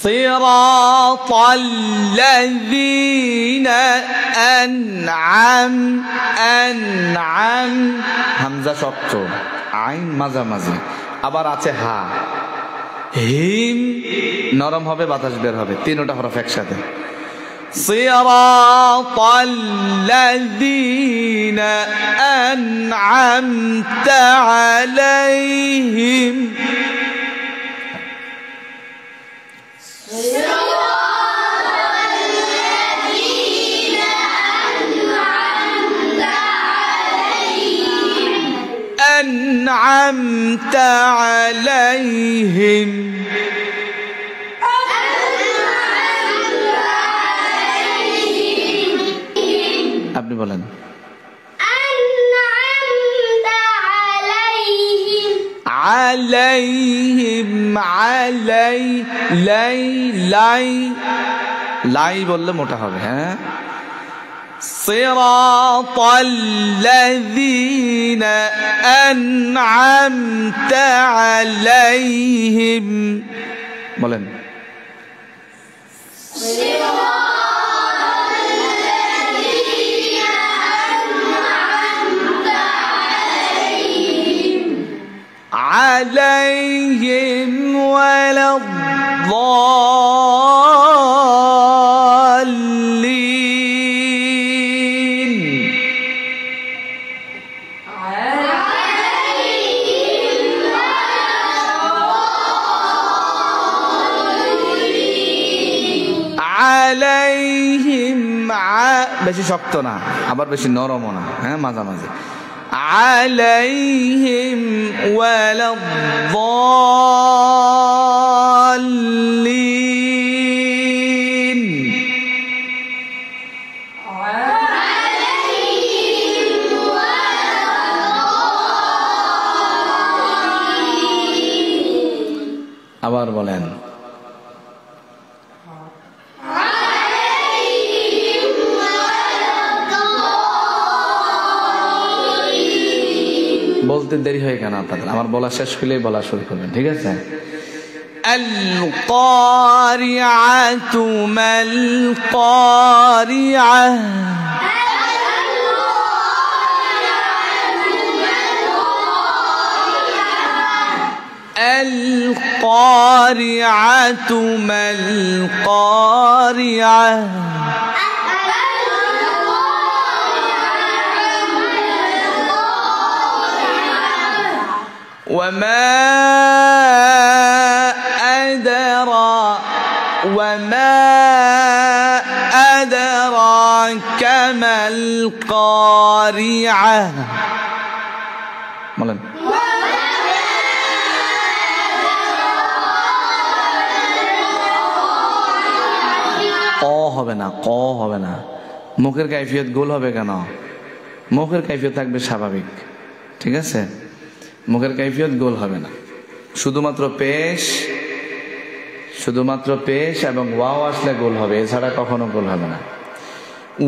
صراط الذين أنعم হামজা শক্ত, আইন মাঝামাঝি, আবার আছে হা, হিম নরম হবে, বাতাস বের হবে, তিনটা হরফ একসাথে। صراط الذين أنعمت عليهم أنعمت عليهم আপনি বলেন أنعمت عليهم عليهم علي লাই লাই লাই বললে মোটা হবে। হ্যাঁ, صراط الذين أنعمت عليهم বলেন عليهم ولا الضالين عليهم বেশি শক্ত না, আবার বেশি নরমও না, হ্যাঁ মাঝামাঝি। عليهم ولا الضالين আবার বলেন বলতে দেরি হয়ে কেন আপনাদের? আমার বলা শেষ হলেই বলা শুরু করবেন, ঠিক আছে? القارعة ما القارعة القارعة ما القارعة وما أدراك ما القارعة বলেন ক হবে না, ক হবে না, মুখের কাইফিয়ত গোল হবে কেন? মুখের কাইফিয়ত থাকবে স্বাভাবিক, ঠিক আছে? মুখের কাইফিয়ত গোল হবে না, শুধুমাত্র পেশ এবং ওয়াও আসলে গোল হবে, এছাড়া কখনো গোল হবে না।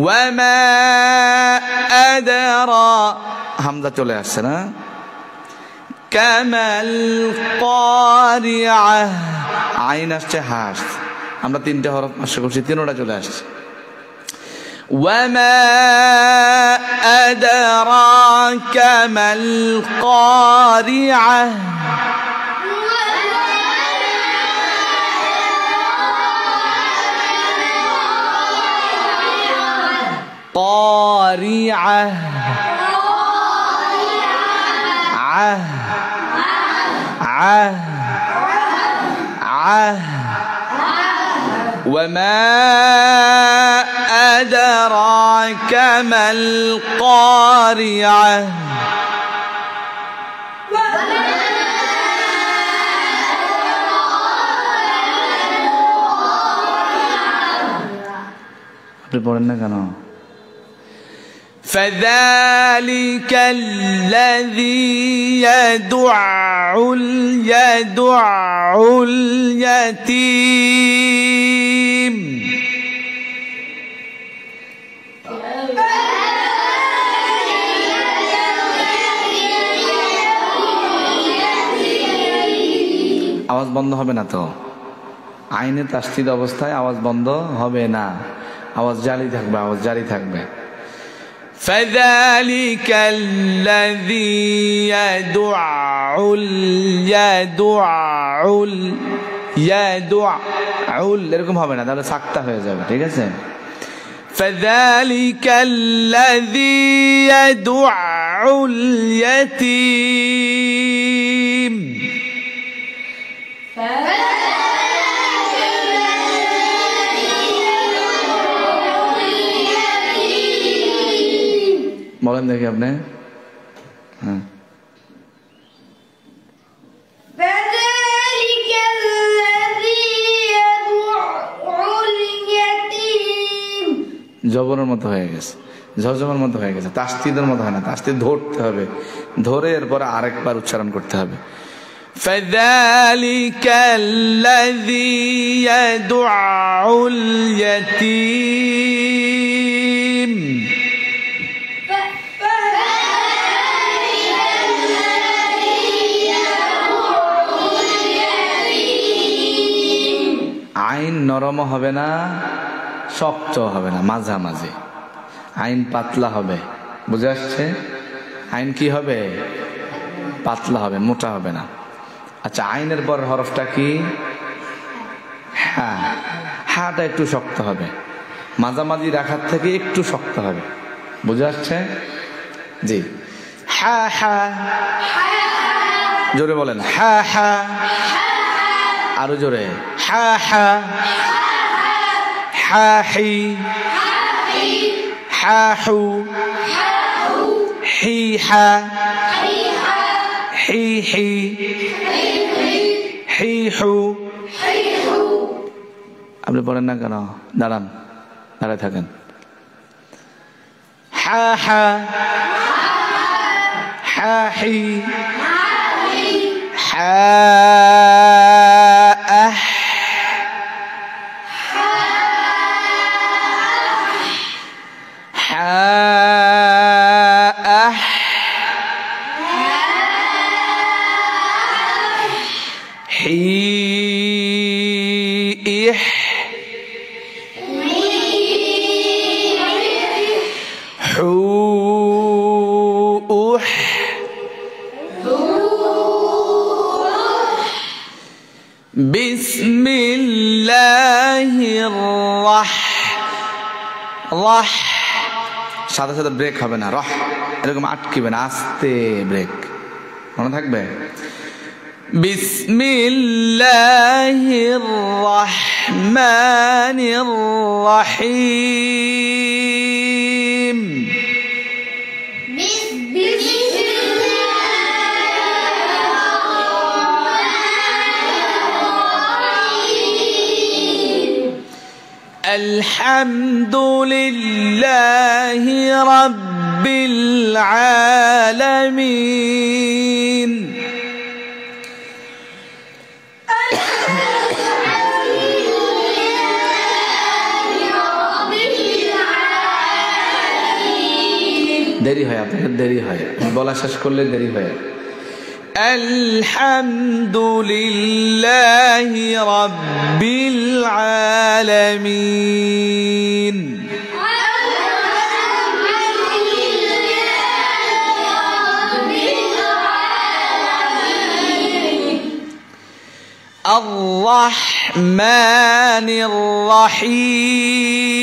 ওয়ামা আদরা হামজা চলে আসছে না, কামাল কারিআ আইন আসছে, হাস, আমরা তিনটে হরফ আশা করছি, তিনটা চলে আসছে। وما أدراك ما القارعة قارعة وما أدراك ما القارعة আপনি পড়েন না কেন? فذلك الذي يدع اليتيم আওয়াজ বন্ধ হবে না তো? আইনে তাসদিদ অবস্থায় আওয়াজ বন্ধ হবে না, আওয়াজ জারি থাকবে, আওয়াজ জারি থাকবে। فذلك الذي يدعو এরকম হবে না, তাহলে সাক্তা হয়ে যাবে, ঠিক আছে? فذلك الذي يدعو اليتيم বলেন দেখি আপনি। হ্যাঁ فذلك الذي يدعو اليتيم জবরের মতো হয়ে গেছে, ঝজমের মতো হয়ে গেছে, তাসদিদের মতো হয় না, তাসদিদ ধরতে হবে, ধরে এরপরে আরেকবার উচ্চারণ করতে হবে। فذلك الذي يدعو اليتيم আইন নরম হবে না, শক্ত হবে না, মাঝামাঝি। আইন পাতলা হবে, বুঝে আসছে? আইন কি হবে? পাতলা হবে, মোটা হবে না। আচ্ছা, আইনের পর হরফটা কি? হ্যাঁ, হাটা একটু শক্ত হবে, মাঝামাঝি রাখার থেকে একটু শক্ত হবে, বুঝে আসছে? জি। হা হা, জোরে বলেন হা হা, আরো জোরে হা হা, হা হি, হা হু, হি হা, হি হি, হি হু। আপনি পড়েন না কেন? দাঁড়ান, দাঁড়ায় থাকেন। হা হা, হা হি, হা আহ, হা আহ, হি ইহ, হু উহ, বিসমিল্লাহির রাহ, সাথে সাথে ব্রেক হবে না, রহ এরকম আটকিবে না, আস্তে ব্রেক, মনে থাকবে। বিসমিল্লাহির রাহমানির রাহিম। আলহামদুলিল্লাহি রাব্বিল আলামিন। দেরি হয়, আপনাদের দেরি হয়, বলা শেষ করলে দেরি হয়। আলহামদুলিল্লাহি রাব্বিল আলামিন। আর-রাহমানির রাহিম।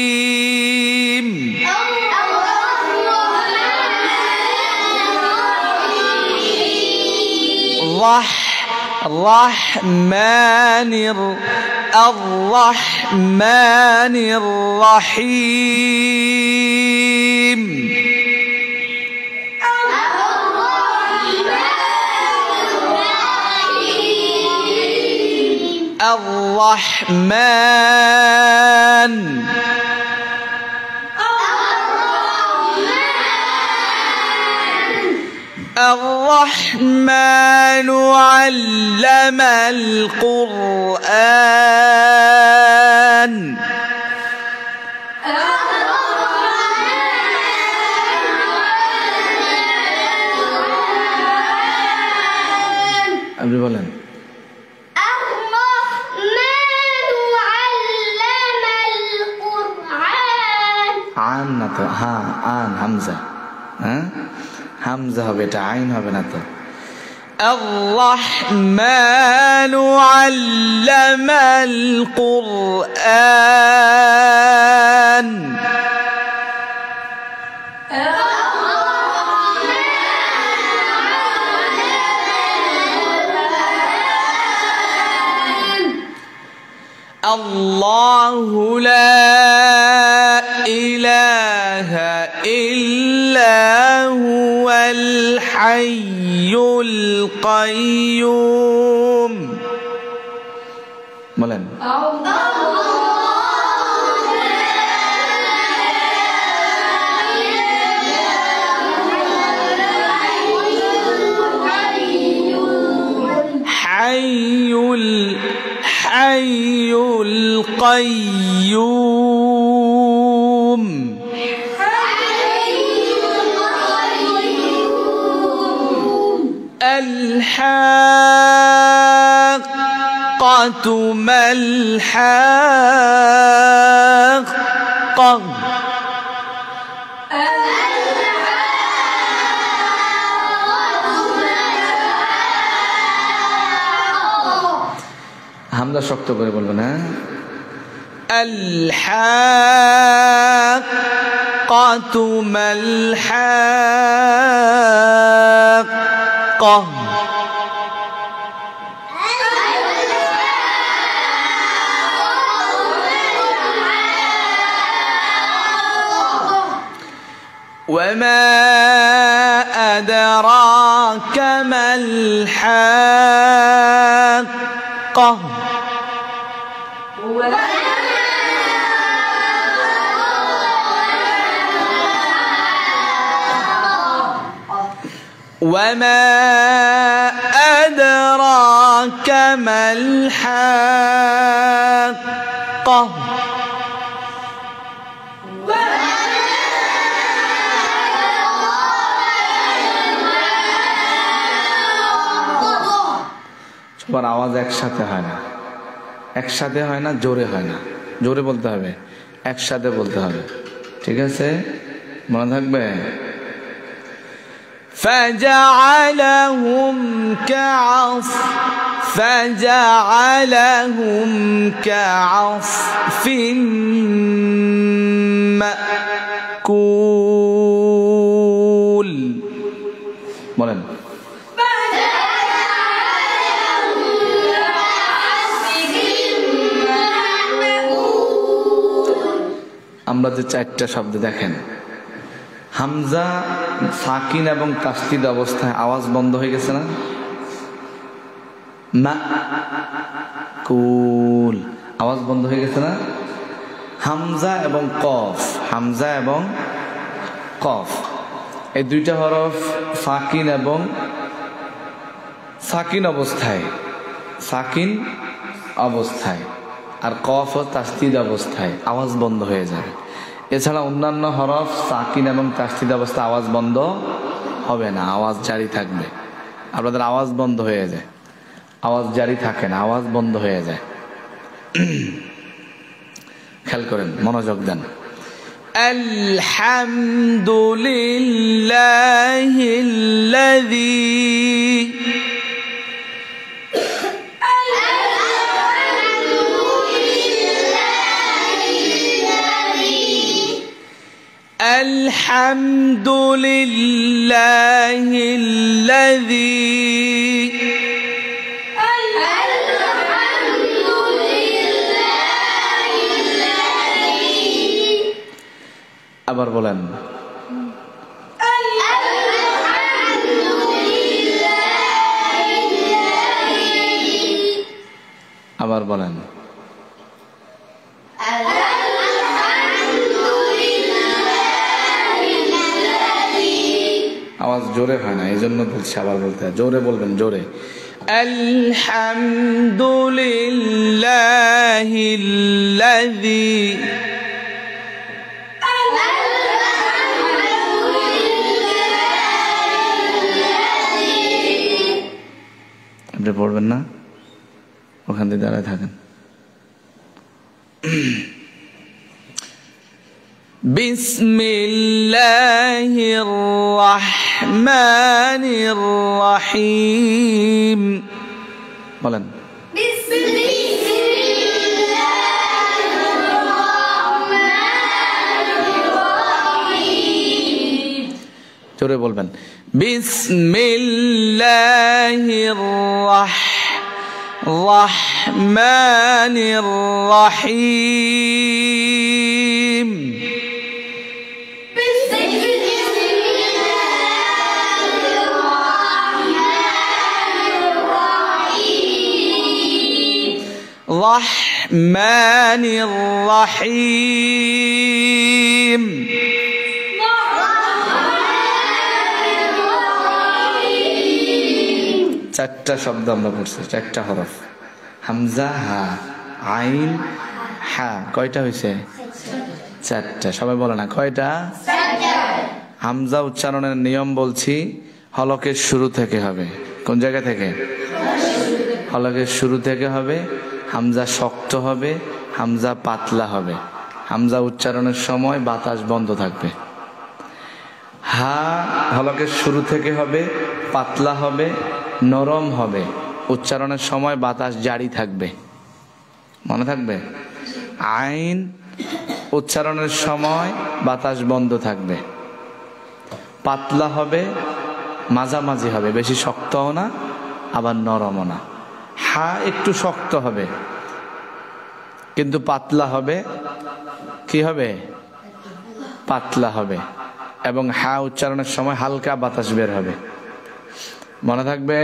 الرحمن الرحيم. الرحمن الرحمن علم القرآن. আপনি বলেন। الرحمن আন না তো, হ্যাঁ আন হামজা, হ্যাঁ হামজা হবে, এটা আইন হবে না তো। الرحمن علم القرآن الله لا إله إلا هو الحي القيوم বলেন حي القيوم الحاقة ما الحاقة হামজা শক্ত করে বলবেন, হ্যাঁ الحاقة ما الحاقة وما أدراك ما الحاقة وما أدراك ما الحاقة সবার আওয়াজ একসাথে হয় না, একসাথে হয় না, জোরে হয় না, জোরে বলতে হবে, একসাথে বলতে হবে, ঠিক আছে, মনে থাকবে। فجعلهم كعصف مأكول বলেন আমরা যে চারটা শব্দ দেখেন, হামজা সাকিন এবং তাসদিদ অবস্থায় আওয়াজ বন্ধ হয়ে গেছে না, মাকুল আওয়াজ বন্ধ হয়ে গেছে না। হামজা এবং কফ, হামজা এবং কফ এই দুইটা হরফ সাকিন এবং সাকিন অবস্থায় আর কফ ও তাসদিদ অবস্থায় আওয়াজ বন্ধ হয়ে যাবে। এছাড়া অন্যান্য হরফ সাকিন এবং তাসদিদ অবস্থায় আওয়াজ বন্ধ হবে না, আওয়াজ জারি থাকবে। আপনাদের আওয়াজ বন্ধ হয়ে যায়, আওয়াজ জারি থাকে না, আওয়াজ বন্ধ হয়ে যায়। খেয়াল করেন, মনোযোগ দেন। আলহামদুলিল্লাহিল্লাযী الحمد لله الذي আবার বলেন আবার বলেন আওয়াজ জোরে হয় না, এই জন্য বলছি, আবার বলতে হয়, জোরে বলবেন, জোরে। আলহামদুলিল্লাহিল্লাযী আপনি পড়বেন না, ওখান দিয়ে দাঁড়ায় থাকেন। বিসমিল্লাহির রহমানির রহিম বলেন। জোরে বলবেন। বিসমিল্লাহির রহমানির রহিম। রহমানির রহিম। চারটা শব্দ আমরা পড়ছি, চারটা হরফ। হামজা হা, আইন হা, কয়টা হয়েছে? চারটা। সবাই বলে না কয়টা? হামজা উচ্চারণের নিয়ম বলছি, হলকের শুরু থেকে হবে। কোন জায়গা থেকে? হলকের শুরু থেকে হবে। হামজা শক্ত হবে, হামজা পাতলা হবে। হামজা উচ্চারণের সময় বাতাস বন্ধ থাকবে। হা হলকের শুরু থেকে হবে, পাতলা হবে, নরম হবে। উচ্চারণের সময় বাতাস জারি থাকবে, মনে থাকবে। আইন উচ্চারণের সময় বাতাস বন্ধ থাকবে, পাতলা হবে, মাঝামাঝি হবে, বেশি শক্তও না আবার নরমও না। হা একটু শক্ত হবে কিন্তু পাতলা হবে। কি হবে? পাতলা হবে। এবং হা উচ্চারণের সময় হালকা বাতাস বের হবে, মনে থাকবে।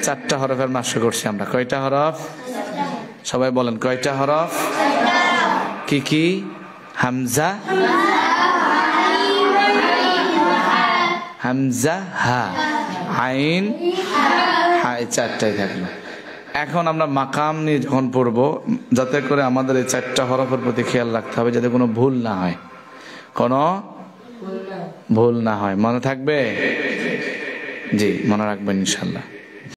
চারটা হরফের মাস্য করছি আমরা। কয়টা হরফ? সবাই বলেন কয়টা হরফ? কি কি? হামজা, হামজা হা, আইন হা, এই চারটাই থাকলো। এখন আমরা মাকাম নিয়ে যখন পড়বো, যাতে করে আমাদের এই চারটা হরফের প্রতি খেয়াল রাখতে হবে, যাতে কোনো ভুল না হয়, কোনো ভুল না হয়। মনে থাকবে? জি, মনে রাখবেন ইনশাল্লাহ।